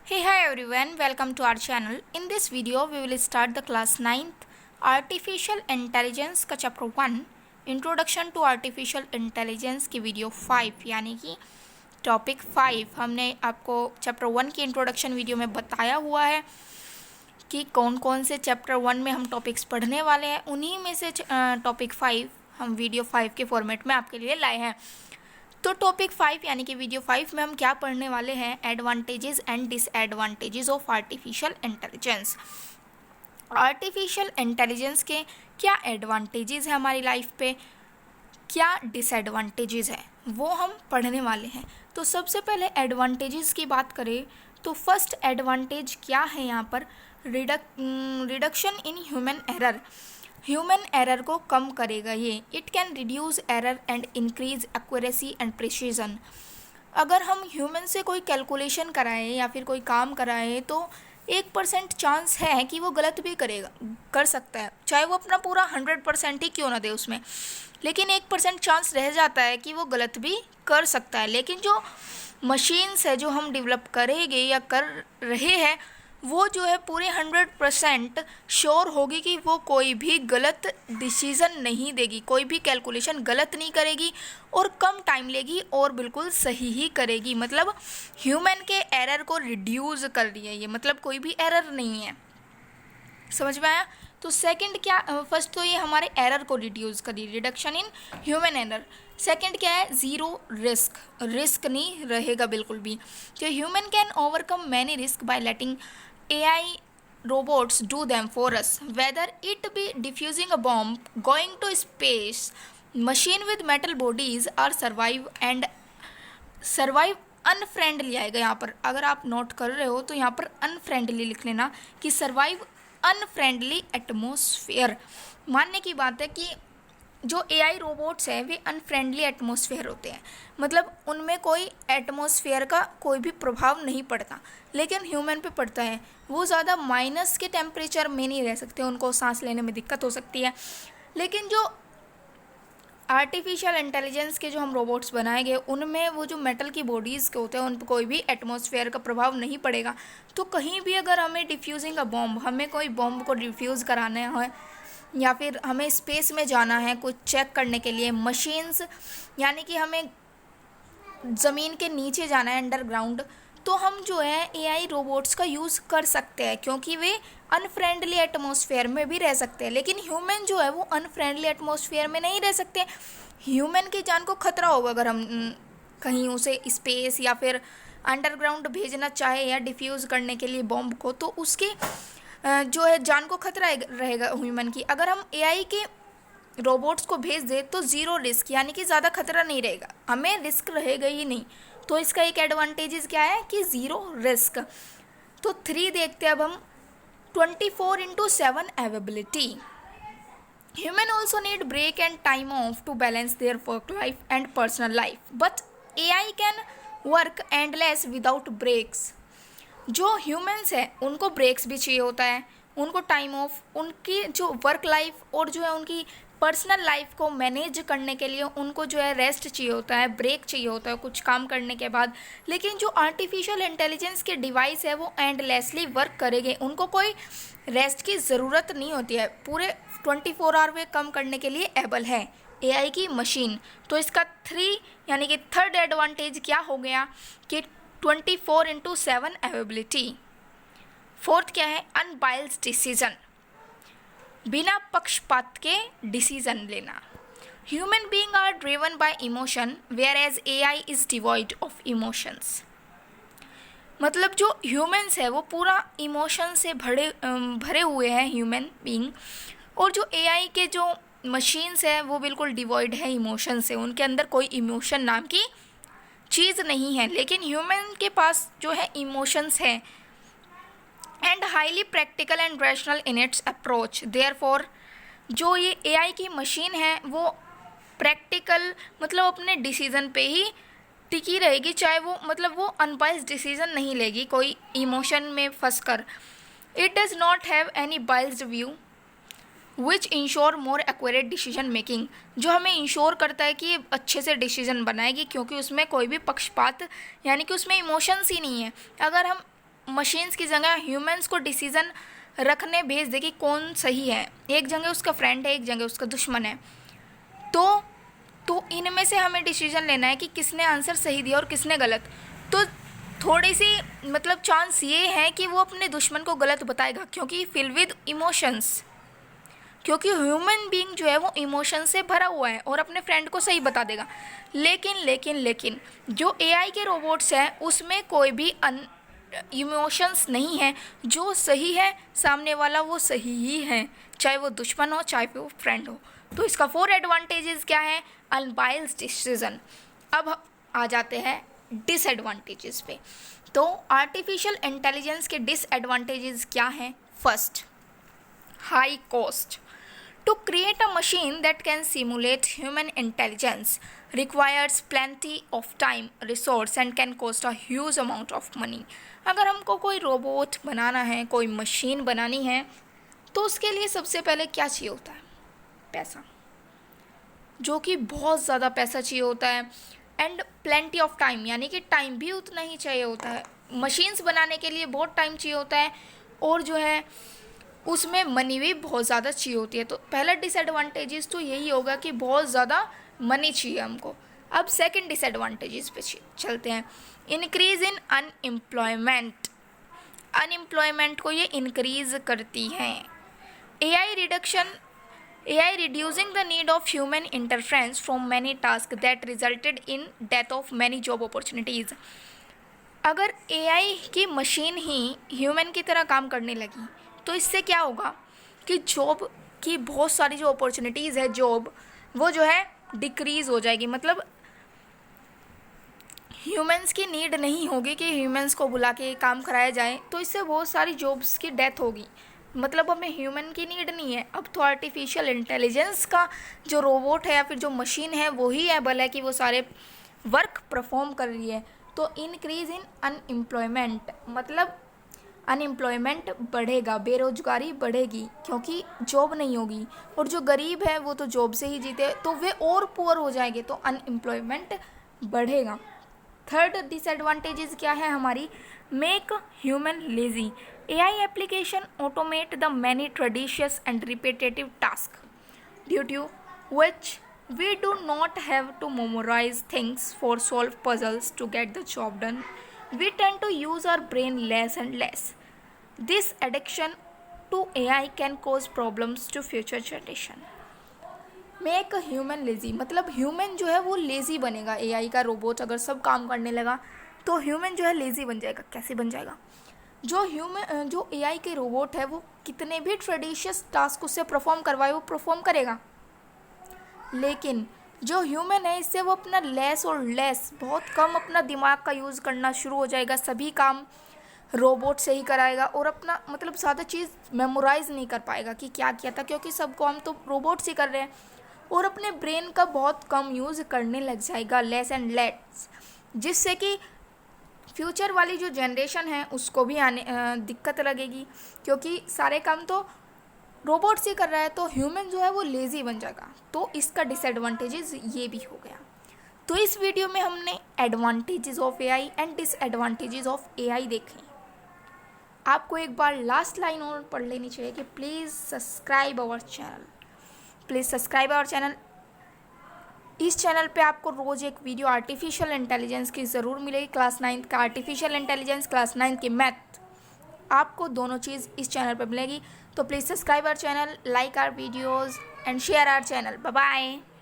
Hey, hi everyone, welcome to our channel. In this video, we will start the class 9th Artificial Intelligence का chapter 1 Introduction to Artificial Intelligence की video 5 यानी कि topic 5 हमने आपको chapter 1 की introduction video में बताया हुआ है कि कौन कौन से चैप्टर 1 में हम टॉपिक्स पढ़ने वाले हैं। उन्हीं में से टॉपिक 5 हम वीडियो 5 के फॉर्मेट में आपके लिए लाए हैं। तो टॉपिक 5 यानी कि वीडियो 5 में हम क्या पढ़ने वाले हैं, advantages and disadvantages of artificial intelligence. Artificial intelligence के क्या एडवांटेजेस हैं हमारी लाइफ पे, क्या डिसएडवांटेजेस है, वो हम पढ़ने वाले हैं। तो सबसे पहले एडवांटेजेस की बात करें तो फर्स्ट एडवांटेज क्या है यहाँ पर, reduction in human error. Human error को कम करेगा ये। It can reduce error and increase accuracy and precision. अगर हम ह्यूमन से कोई कैलकुलेशन कराएं या फिर कोई काम कराएं तो 1% चांस है कि वो गलत भी कर सकता है, चाहे वो अपना पूरा 100% ही क्यों ना दे उसमें, लेकिन 1% चांस रह जाता है कि वो गलत भी कर सकता है। लेकिन जो मशीन्स है जो हम डेवलप करेंगे या कर रहे हैं वो जो है पूरे 100% श्योर होगी कि वो कोई भी गलत डिसीज़न नहीं देगी, कोई भी कैलकुलेशन गलत नहीं करेगी और कम टाइम लेगी और बिल्कुल सही ही करेगी। मतलब ह्यूमन के एरर को रिड्यूस कर रही है ये, मतलब कोई भी एरर नहीं है। समझ में आया? तो सेकंड क्या, फर्स्ट तो ये हमारे एरर को रिड्यूस करी, reduction in human error. Second क्या है, ज़ीरो रिस्क, रिस्क नहीं रहेगा बिल्कुल भी। तो human can overcome many risk by letting AI robots do them for us, whether it be defusing a bomb, going to space, machine with metal bodies or survive unfriendly आएगा यहाँ पर। अगर आप नोट कर रहे हो तो यहाँ पर अनफ्रेंडली लिख लेना कि सर्वाइव अनफ्रेंडली एटमोसफेयर। मानने की बात है कि जो AI रोबोट्स हैं वे अनफ्रेंडली एटमॉस्फेयर होते हैं, मतलब उनमें कोई एटमॉस्फेयर का कोई भी प्रभाव नहीं पड़ता, लेकिन ह्यूमन पे पड़ता है। वो ज़्यादा माइनस के टेम्परेचर में नहीं रह सकते, उनको सांस लेने में दिक्कत हो सकती है। लेकिन जो आर्टिफिशियल इंटेलिजेंस के जो हम रोबोट्स बनाएंगे उनमें वो जो मेटल की बॉडीज़ के होते हैं उन पर कोई भी एटमॉस्फेयर का प्रभाव नहीं पड़ेगा। तो कहीं भी अगर हमें डिफ्यूजिंग अ बॉम्ब, हमें कोई बॉम्ब को डिफ्यूज़ कराना है या फिर हमें स्पेस में जाना है कुछ चेक करने के लिए, मशीन्स यानी कि हमें ज़मीन के नीचे जाना है अंडरग्राउंड, तो हम जो है AI रोबोट्स का यूज़ कर सकते हैं क्योंकि वे अनफ्रेंडली एटमॉस्फेयर में भी रह सकते हैं। लेकिन ह्यूमन जो है वो अनफ्रेंडली एटमॉस्फेयर में नहीं रह सकते। ह्यूमन की जान को खतरा होगा अगर हम कहीं उसे स्पेस या फिर अंडरग्राउंड भेजना चाहे या डिफ्यूज़ करने के लिए बॉम्ब को, तो उसकी जो है जान को खतरा रहेगा ह्यूमन की। अगर हम AI के रोबोट्स को भेज दे तो ज़ीरो रिस्क यानी कि ज़्यादा खतरा नहीं रहेगा, हमें रिस्क रहेगा ही नहीं। तो इसका एक एडवांटेजेस क्या है कि ज़ीरो रिस्क। तो 3 देखते हैं अब हम, 24/7 availability. Human also need break and time off to balance their work life and personal life, but AI can work endless without breaks. जो ह्यूमंस है उनको ब्रेक्स भी चाहिए होता है, उनको टाइम ऑफ, उनकी जो वर्क लाइफ और जो है उनकी पर्सनल लाइफ को मैनेज करने के लिए उनको जो है रेस्ट चाहिए होता है, ब्रेक चाहिए होता है कुछ काम करने के बाद। लेकिन जो आर्टिफिशियल इंटेलिजेंस के डिवाइस है वो एंडलेसली वर्क करेंगे, उनको कोई रेस्ट की ज़रूरत नहीं होती है, पूरे 24 आवर वे कम करने के लिए एबल है AI की मशीन। तो इसका 3 यानी कि थर्ड एडवांटेज क्या हो गया कि 24/7 अवेलेबिलिटी। फोर्थ क्या है, अनबायस्ड डिसीजन, बिना पक्षपात के डिसीजन लेना। Human being are driven by emotion whereas AI is devoid of emotions. मतलब जो ह्यूमंस है वो पूरा इमोशन से भरे हुए हैं ह्यूमन बीइंग, और जो AI के जो मशीन्स है वो बिल्कुल डिवॉइड है इमोशन से, उनके अंदर कोई इमोशन नाम की चीज़ नहीं है। लेकिन ह्यूमन के पास जो है इमोशंस है and highly practical and rational in its approach. Therefore जो ये AI की मशीन है वो प्रैक्टिकल मतलब अपने डिसीज़न पे ही टिकी रहेगी, चाहे वो मतलब वो अनबायस्ड डिसीज़न नहीं लेगी कोई इमोशन में फंस कर। It does not have any biased view which ensure more accurate decision making, जो हमें इंश्योर करता है कि ये अच्छे से डिसीजन बनाएगी क्योंकि उसमें कोई भी पक्षपात यानी कि उसमें इमोशंस ही नहीं है। अगर हम मशीन्स की जगह ह्यूमंस को डिसीज़न रखने भेज दे कि कौन सही है, एक जगह उसका फ्रेंड है, एक जगह उसका दुश्मन है, तो इनमें से हमें डिसीजन लेना है कि किसने आंसर सही दिया और किसने गलत। तो थोड़ी सी मतलब चांस ये है कि वो अपने दुश्मन को गलत बताएगा, क्योंकि फिल विद इमोशंस, क्योंकि ह्यूमन बीइंग जो है वो इमोशन से भरा हुआ है और अपने फ्रेंड को सही बता देगा। लेकिन जो एआई के रोबोट्स हैं उसमें कोई भी इमोशंस नहीं है। जो सही है सामने वाला वो सही ही है, चाहे वो दुश्मन हो चाहे वो फ्रेंड हो। तो इसका 4 एडवांटेजेस क्या है? Unbiased decision. अब आ जाते हैं डिसएडवांटेजेस पे। तो आर्टिफिशियल इंटेलिजेंस के डिसएडवांटेजेस क्या हैं? First, high cost. To create a machine that can simulate human intelligence requires plenty of time, resource and can cost a huge amount of money. अगर हमको कोई रोबोट बनाना है, कोई मशीन बनानी है, तो उसके लिए सबसे पहले क्या चाहिए होता है? पैसा, जो कि बहुत ज़्यादा पैसा चाहिए होता है। एंड प्लेंटी ऑफ टाइम, यानी कि टाइम भी उतना ही चाहिए होता है। मशीन्स बनाने के लिए बहुत टाइम चाहिए होता है और जो है उसमें मनी भी बहुत ज़्यादा चाहिए होती है। तो पहला डिसएडवांटेजेस तो यही होगा कि बहुत ज़्यादा मनी चाहिए हमको। अब सेकंड डिसएडवांटेजेस पे चलते हैं। इंक्रीज इन अनएम्प्लॉयमेंट, अनएम्प्लॉयमेंट को ये इंक्रीज करती हैं। AI reducing the need of human interference from many tasks that resulted in death of many job opportunities. अगर AI की मशीन ही ह्यूमन की तरह काम करने लगी तो इससे क्या होगा कि जॉब की बहुत सारी जो अपॉर्चुनिटीज़ है जॉब, वो जो है डिक्रीज़ हो जाएगी। मतलब ह्यूमंस की नीड नहीं होगी कि ह्यूमंस को बुला के काम कराया जाए, तो इससे बहुत सारी जॉब्स की डेथ होगी। मतलब हमें ह्यूमन की नीड नहीं है। अब तो आर्टिफिशियल इंटेलिजेंस का जो रोबोट है या फिर जो मशीन है वही एबल है कि वो सारे वर्क परफॉर्म कर रही है। तो इंक्रीज इन अनएम्प्लॉयमेंट, मतलब अनएम्प्लॉयमेंट बढ़ेगा, बेरोजगारी बढ़ेगी क्योंकि जॉब नहीं होगी। और जो गरीब है वो तो जॉब से ही जीते, तो वे और पुअर हो जाएंगे, तो अनएम्प्लॉयमेंट बढ़ेगा। थर्ड डिसएडवांटेजेस क्या है हमारी? Make human lazy. AI application automate the many tedious and repetitive task due to which we do not have to memorize things for solve puzzles to get the job done. We tend to use our brain less and less. This addiction to AI can cause problems to future generation. Make a human lazy, मतलब human जो है वो lazy बनेगा। AI का robot अगर सब काम करने लगा तो ह्यूमन जो है लेज़ी बन जाएगा। कैसे बन जाएगा? जो AI के रोबोट है वो कितने भी ट्रेडिशियस टास्क उससे परफॉर्म करवाए वो परफॉर्म करेगा, लेकिन जो ह्यूमन है इससे वो अपना लेस और लेस, बहुत कम अपना दिमाग का यूज़ करना शुरू हो जाएगा। सभी काम रोबोट से ही कराएगा और अपना मतलब ज़्यादा चीज़ मेमोराइज़ नहीं कर पाएगा कि क्या किया था, क्योंकि सब काम तो रोबोट से कर रहे हैं। और अपने ब्रेन का बहुत कम यूज़ करने लग जाएगा, लेस एंड लेस, जिससे कि फ्यूचर वाली जो जनरेशन है उसको भी दिक्कत लगेगी, क्योंकि सारे काम तो रोबोट से कर रहा है, तो ह्यूमन जो है वो लेज़ी बन जाएगा। तो इसका डिसएडवांटेजेस ये भी हो गया। तो इस वीडियो में हमने advantages of AI and disadvantages of AI देखे। आपको एक बार लास्ट लाइन और पढ़ लेनी चाहिए कि please subscribe our channel, please subscribe our channel. इस चैनल पे आपको रोज़ एक वीडियो आर्टिफिशियल इंटेलिजेंस की ज़रूर मिलेगी। क्लास 9 का आर्टिफिशियल इंटेलिजेंस, क्लास 9 की मैथ, आपको दोनों चीज़ इस चैनल पे मिलेगी। तो please subscribe our channel, like our videos and share our channel. Bye bye.